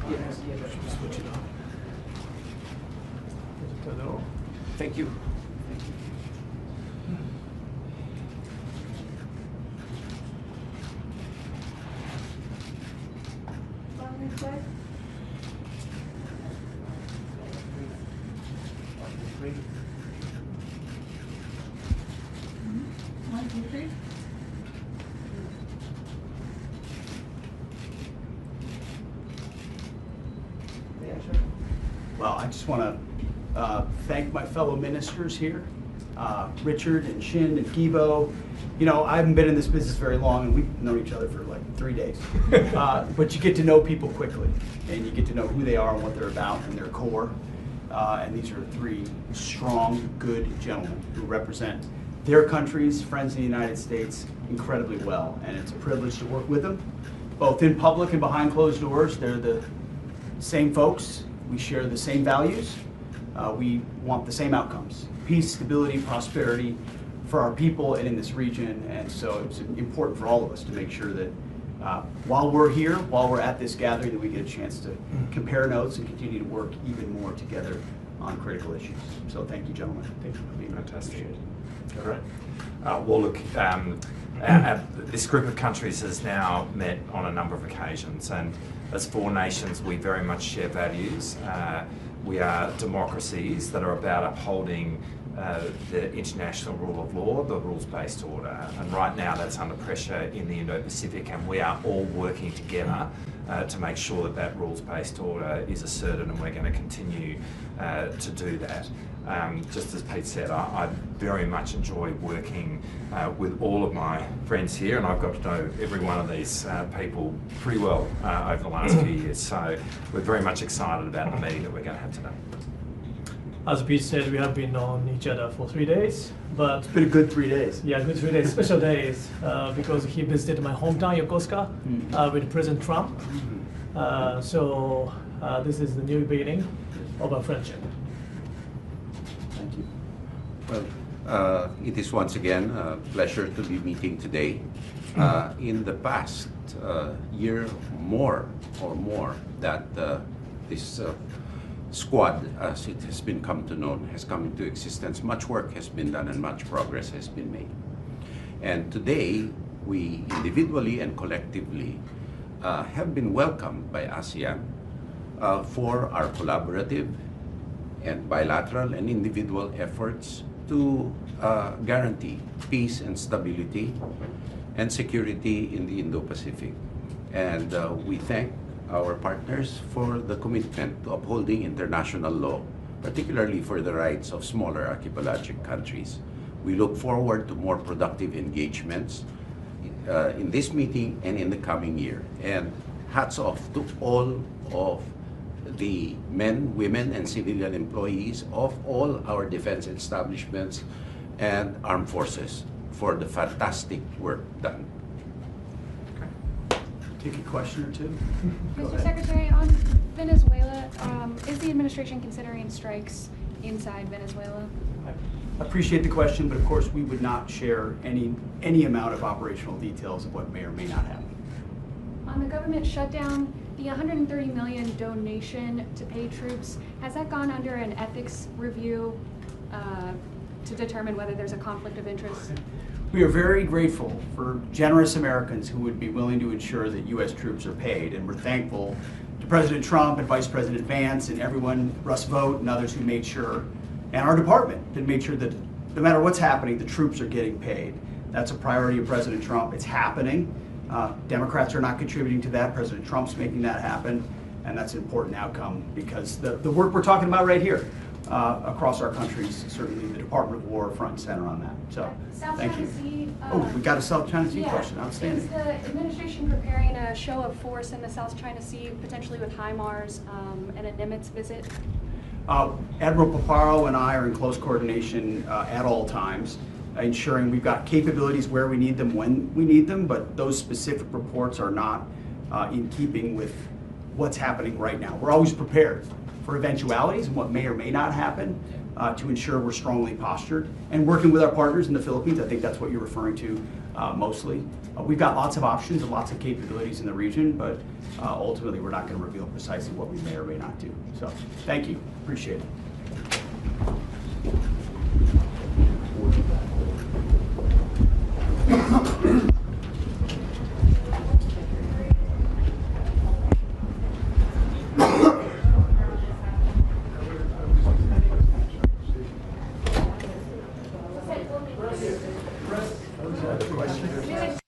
Switch it on. Teodoro. Thank you. Well, I just want to thank my fellow ministers here, Richard and Shin and Gibo. You know, I haven't been in this business very long, and we've known each other for like 3 days. But you get to know people quickly, and you get to know who they are and what they're about and their core. And these are 3 strong, good gentlemen who represent their countries, friends in the United States, incredibly well. And it's a privilege to work with them, both in public and behind closed doors. They're the same folks. We share the same values. We want the same outcomes: peace, stability, prosperity for our people and in this region. And so it's important for all of us to make sure that while we're here, while we're at this gathering, that we get a chance to compare notes and continue to work even more together on critical issues. So thank you, gentlemen. Thank you for being fantastic. All right. Well, look, this group of countries has now met on a number of occasions, and as 4 nations, we very much share values. We are democracies that are about upholding the international rule of law, the rules-based order. And right now that's under pressure in the Indo-Pacific, and we are all working together to make sure that that rules-based order is asserted, and we're going to continue to do that. Just as Pete said, I very much enjoy working with all of my friends here, and I've got to know every one of these people pretty well over the last few years. So we're very much excited about the meeting that we're going to have today. As Pete said, we have been known each other for 3 days, but It's been a good 3 days. yeah, good 3 days, special days, because he visited my hometown, Yokosuka, with President Trump. So this is the new beginning of our friendship. Thank you. Well, it is once again a pleasure to be meeting today. In the past year, more that this squad, as it has been come to known, has come into existence. Much work has been done and much progress has been made. And today, we individually and collectively have been welcomed by ASEAN for our collaborative and bilateral and individual efforts to guarantee peace and stability and security in the Indo-Pacific. And we thank our partners for the commitment to upholding international law, particularly for the rights of smaller archipelagic countries. We look forward to more productive engagements in this meeting and in the coming year. And hats off to all of the men, women, and civilian employees of all our defense establishments and armed forces for the fantastic work done. Take a question or two. Mr. Secretary, on Venezuela, is the administration considering strikes inside Venezuela? I appreciate the question, but of course we would not share any amount of operational details of what may or may not happen. On the government shutdown, the $130 million donation to pay troops, has that gone under an ethics review to determine whether there's a conflict of interest? We are very grateful for generous Americans who would be willing to ensure that U.S. troops are paid, and we're thankful to President Trump and Vice President Vance and everyone, Russ Vought and others who made sure, and our department, that made sure that no matter what's happening, the troops are getting paid. That's a priority of President Trump. It's happening. Democrats are not contributing to that. President Trump's making that happen, and that's an important outcome because the work we're talking about right here across our countries, certainly the Department of War front and center on that. So, South thank China you. Sea, Oh, we got a South China Sea yeah. question. Outstanding. Is the administration preparing a show of force in the South China Sea, potentially with HIMARS and a Nimitz visit? Admiral Paparo and I are in close coordination at all times, ensuring we've got capabilities where we need them when we need them, but those specific reports are not in keeping with what's happening right now. We're always prepared for eventualities and what may or may not happen to ensure we're strongly postured. And working with our partners in the Philippines, I think that's what you're referring to, mostly. We've got lots of options and lots of capabilities in the region, but ultimately we're not going to reveal precisely what we may or may not do. So thank you, appreciate it. Question?